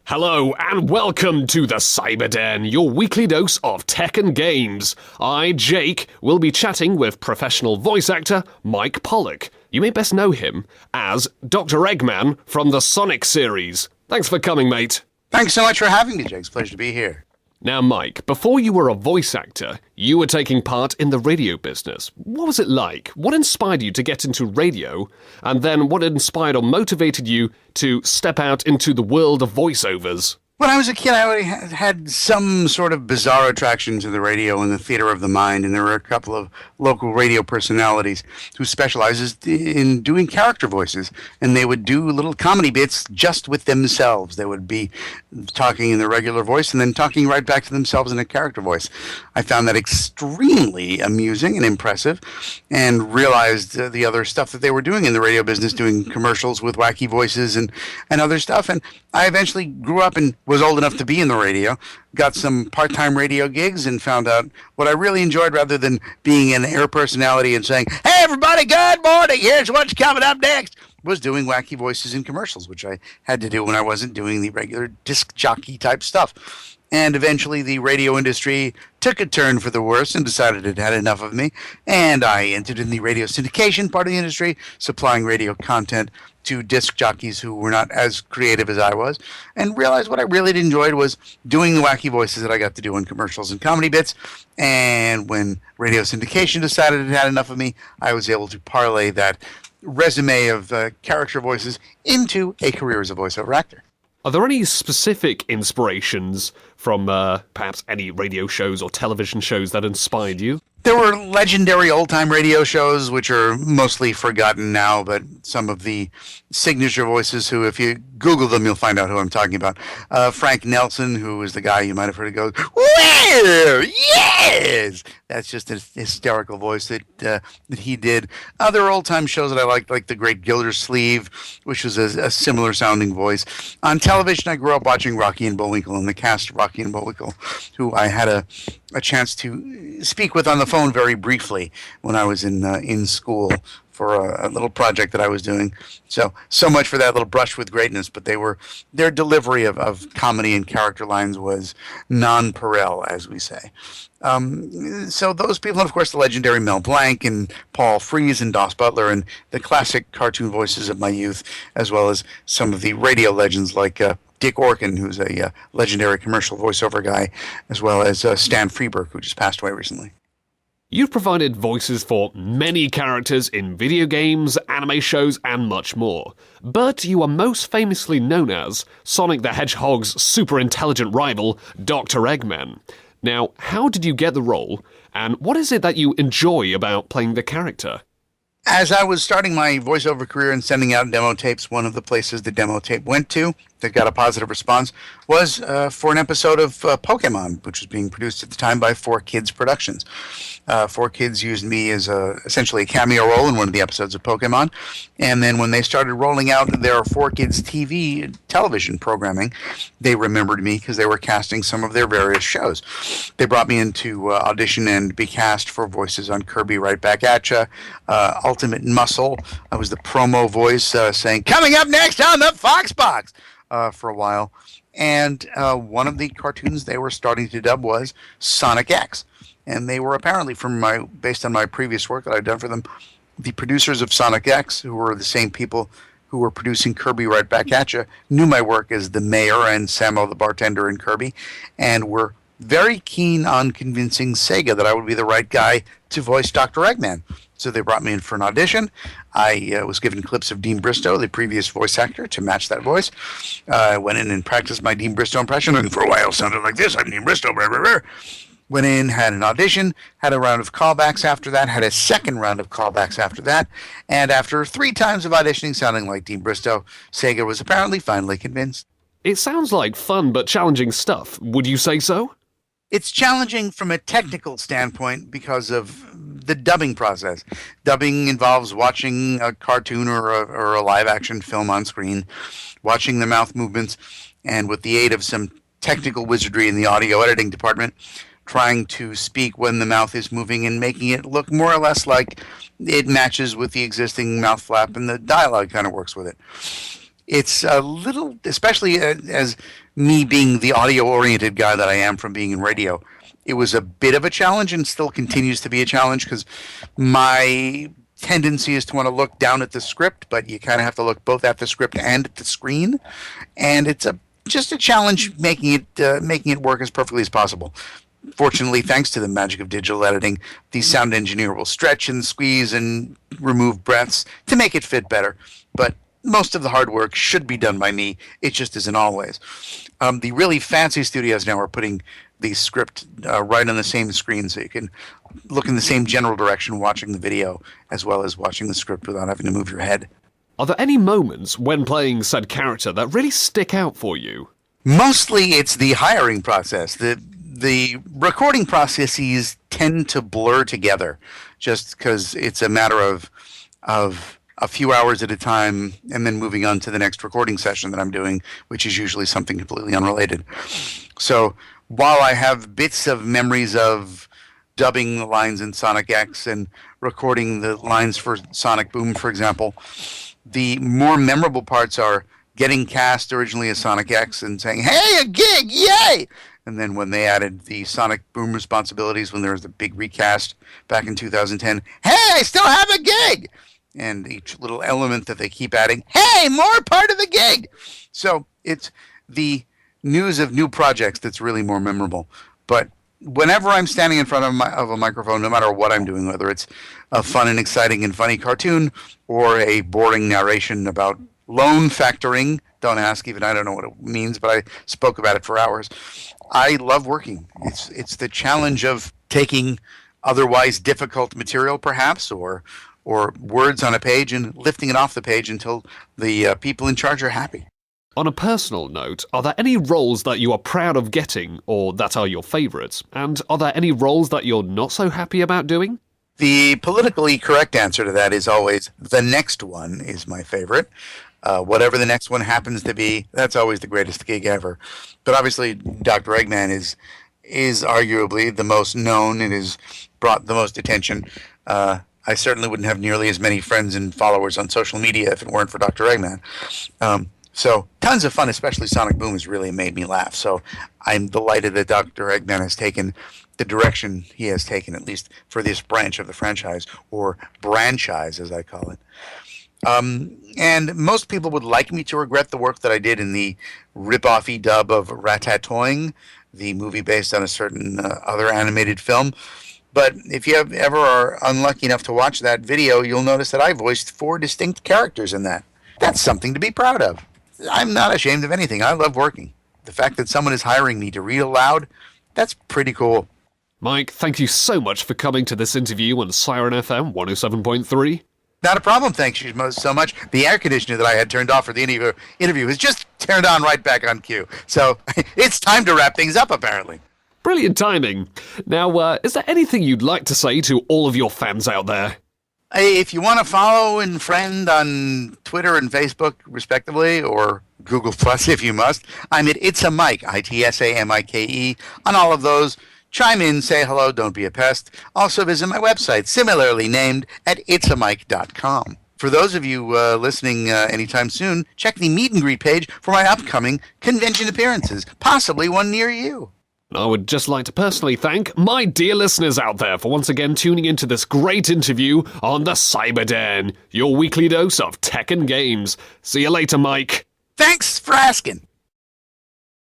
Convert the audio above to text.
Hello and welcome to the Cyber Den, your weekly dose of tech and games. I, Jake, will be chatting with professional voice actor Mike Pollock. You may best know him as Dr Eggman from the Sonic series. Thanks for coming, mate. Thanks so much for having me, Jake. It's a pleasure to be here. Now, Mike, before you were a voice actor, you were taking part in the radio business. What was it like? What inspired you to get into radio? And then what inspired or motivated you to step out into the world of voiceovers? When I was a kid, I already had some sort of bizarre attraction to the radio and the theater of the mind, and there were a couple of local radio personalities who specialized in doing character voices, and they would do little comedy bits just with themselves. They would be talking in their regular voice and then talking right back to themselves in a character voice. I found that extremely amusing and impressive, and realized the other stuff that they were doing in the radio business, doing commercials with wacky voices and other stuff, and I eventually grew up and was old enough to be in the radio, got some part-time radio gigs, and found out what I really enjoyed rather than being an air personality and saying, "Hey, everybody, good morning, here's what's coming up next," was doing wacky voices in commercials, which I had to do when I wasn't doing the regular disc jockey type stuff. And eventually the radio industry took a turn for the worse and decided it had enough of me, and I entered in the radio syndication part of the industry, supplying radio content to disc jockeys who were not as creative as I was, and realized what I really enjoyed was doing the wacky voices that I got to do in commercials and comedy bits. And when radio syndication decided it had enough of me, I was able to parlay that resume of character voices into a career as a voiceover actor. Are there any specific inspirations from perhaps any radio shows or television shows that inspired you? There were legendary old-time radio shows, which are mostly forgotten now, but some of the signature voices who, if you Google them, you'll find out who I'm talking about. Frank Nelson, who is the guy you might have heard go, "Where? Yes!" That's just a hysterical voice that he did. Other old-time shows that I liked, like The Great Gildersleeve, which was a similar sounding voice. On television, I grew up watching Rocky and Bullwinkle and the cast of Rocky and Bullwinkle, who I had a chance to speak with on the phone very briefly when I was in school for a little project that I was doing. So much for that little brush with greatness, but their delivery of comedy and character lines was nonpareil, as we say. So those people, and of course the legendary Mel Blanc and Paul Frees and Doss Butler and the classic cartoon voices of my youth, as well as some of the radio legends like Dick Orkin, who's a legendary commercial voiceover guy, as well as Stan Freberg, who just passed away recently. You've provided voices for many characters in video games, anime shows, and much more. But you are most famously known as Sonic the Hedgehog's super intelligent rival, Dr. Eggman. Now, how did you get the role, and what is it that you enjoy about playing the character? As I was starting my voiceover career and sending out demo tapes, one of the places the demo tape went to that got a positive response was for an episode of Pokemon, which was being produced at the time by 4Kids Productions. 4Kids used me as essentially a cameo role in one of the episodes of Pokemon, and then when they started rolling out their 4Kids TV television programming, they remembered me because they were casting some of their various shows. They brought me in to audition and be cast for voices on Kirby Right Back At Ya, Ultimate Muscle. I was the promo voice saying, "Coming up next on the Fox Box," for a while. And one of the cartoons they were starting to dub was Sonic X. And they were apparently, based on my previous work that I'd done for them, the producers of Sonic X, who were the same people who were producing Kirby Right Back At Ya, knew my work as the mayor and Samo the bartender in Kirby, and were very keen on convincing Sega that I would be the right guy to voice Dr. Eggman. So they brought me in for an audition. I was given clips of Dean Bristow, the previous voice actor, to match that voice. I went in and practiced my Dean Bristow impression, and for a while sounded like this: "I'm Dean Bristow, blah, blah, blah." Went in, had an audition, had a round of callbacks after that, had a second round of callbacks after that, and after 3 times of auditioning sounding like Dean Bristow, Sega was apparently finally convinced. It sounds like fun but challenging stuff. Would you say so? It's challenging from a technical standpoint because of the dubbing process. Dubbing involves watching a cartoon or a live-action film on screen, watching the mouth movements, and with the aid of some technical wizardry in the audio editing department, trying to speak when the mouth is moving and making it look more or less like it matches with the existing mouth flap, and the dialogue kind of works with it. It's a little, especially as me being the audio-oriented guy that I am from being in radio, it was a bit of a challenge and still continues to be a challenge because my tendency is to want to look down at the script, but you kind of have to look both at the script and at the screen, and it's just a challenge making it work as perfectly as possible. Fortunately, thanks to the magic of digital editing, the sound engineer will stretch and squeeze and remove breaths to make it fit better. But most of the hard work should be done by me. It just isn't always. The really fancy studios now are putting the script right on the same screen, so you can look in the same general direction watching the video as well as watching the script without having to move your head. Are there any moments when playing said character that really stick out for you? Mostly it's the hiring process. The recording processes tend to blur together just because it's a matter of a few hours at a time and then moving on to the next recording session that I'm doing, which is usually something completely unrelated. So while I have bits of memories of dubbing the lines in Sonic X and recording the lines for Sonic Boom, for example, the more memorable parts are getting cast originally as Sonic X and saying, "Hey, a gig, yay!" And then when they added the Sonic Boom responsibilities, when there was the big recast back in 2010, "Hey, I still have a gig!" And each little element that they keep adding, "Hey, more part of the gig!" So it's the news of new projects that's really more memorable. But whenever I'm standing in front of a microphone, no matter what I'm doing, whether it's a fun and exciting and funny cartoon or a boring narration about loan factoring, don't ask, even I don't know what it means, but I spoke about it for hours. I love working. It's the challenge of taking otherwise difficult material, perhaps, or words on a page and lifting it off the page until the people in charge are happy. On a personal note, are there any roles that you are proud of getting or that are your favourites? And are there any roles that you're not so happy about doing? The politically correct answer to that is always the next one is my favorite. Whatever the next one happens to be, that's always the greatest gig ever. But obviously, Dr. Eggman is arguably the most known. It has brought the most attention. I certainly wouldn't have nearly as many friends and followers on social media if it weren't for Dr. Eggman. So tons of fun, especially Sonic Boom has really made me laugh. So I'm delighted that Dr. Eggman has taken the direction he has taken, at least for this branch of the franchise, or branchise as I call it. And most people would like me to regret the work that I did in the rip-offy dub of Ratatouille, the movie based on a certain other animated film. But if you ever are unlucky enough to watch that video, you'll notice that I voiced 4 distinct characters in that. That's something to be proud of. I'm not ashamed of anything. I love working. The fact that someone is hiring me to read aloud, that's pretty cool. Mike, thank you so much for coming to this interview on Siren FM 107.3. Not a problem, thanks you so much. The air conditioner that I had turned off for the interview is just turned on right back on cue. So it's time to wrap things up, apparently. Brilliant timing. Now, is there anything you'd like to say to all of your fans out there? Hey, if you want to follow and friend on Twitter and Facebook, respectively, or Google Plus if you must, I'm at It's a Mike, ITSAMIKE, on all of those. Chime in, say hello, don't be a pest. Also visit my website, similarly named, at itsamike.com. For those of you listening anytime soon, check the meet and greet page for my upcoming convention appearances, possibly one near you. I would just like to personally thank my dear listeners out there for once again tuning into this great interview on the Cyber Den, your weekly dose of tech and games. See you later, Mike. Thanks for asking.